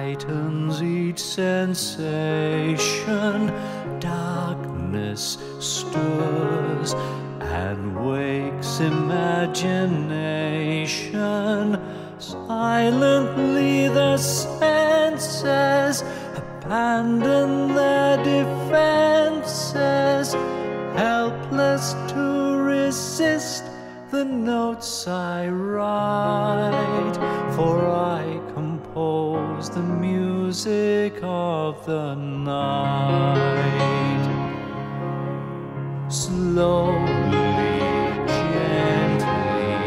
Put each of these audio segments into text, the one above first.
lightens each sensation. Darkness stirs and wakes imagination. Silently the senses abandon their defenses, helpless to resist the notes I write, for I compose the music of the night. Slowly, gently,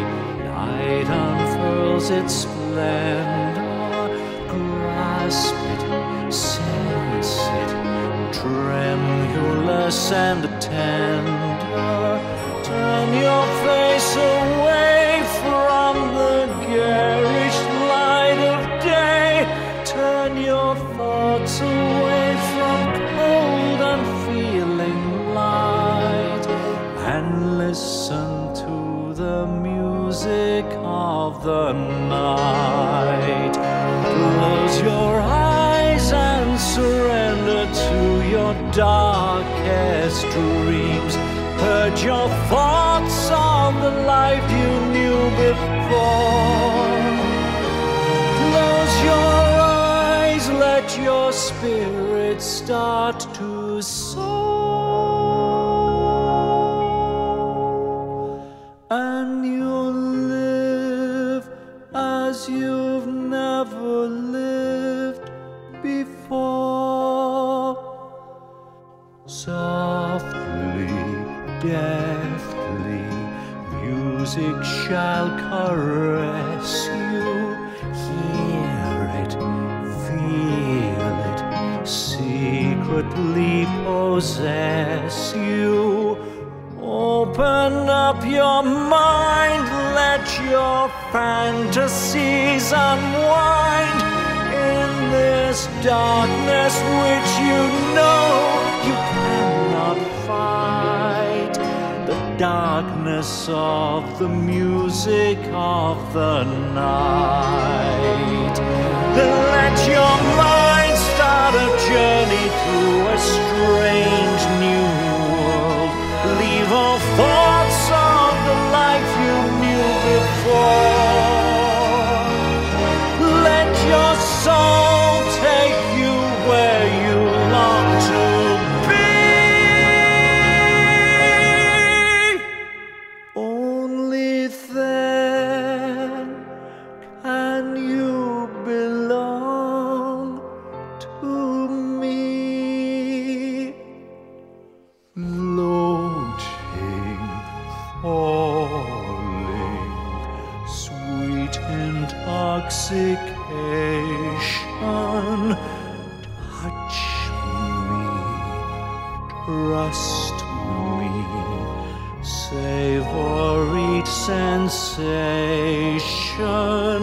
night unfurls its splendor. Grasp it, sense it, tremulous and tender. Turn your face away from the garish light of day. Turn your thoughts away from cold, unfeeling light, and listen to the music of the night. Close your eyes and surrender to your darkest dreams. Purge your thoughts of the life you knew before. Close your eyes, let your spirit start to soar, and you'll live as you've never lived before. Softly, deftly, music shall caress you. Hear it, feel it, secretly possess you. Open up your mind, let your fantasies unwind. In this darkness which you know you cannot fight, the darkness of the music of the night. Then let your mind start a journey through a strange new world. Leave all thoughts of the life you knew before. Let your soul take you where you long to be. Only then can you belong to me. Floating, falling, sweet intoxication. Touch me, trust me, savor each sensation.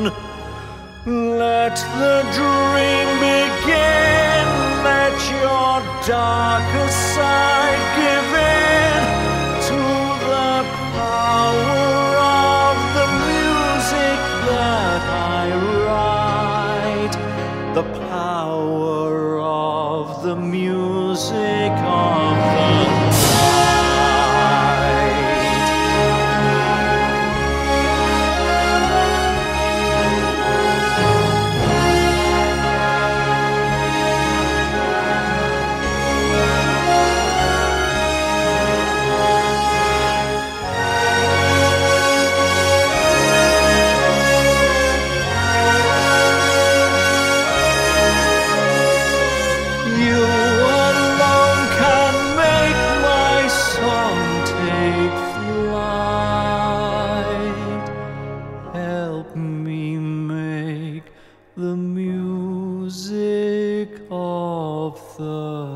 Let the dream begin, let your darker side give in to the power of the music that I write, the power of the music of the the music of the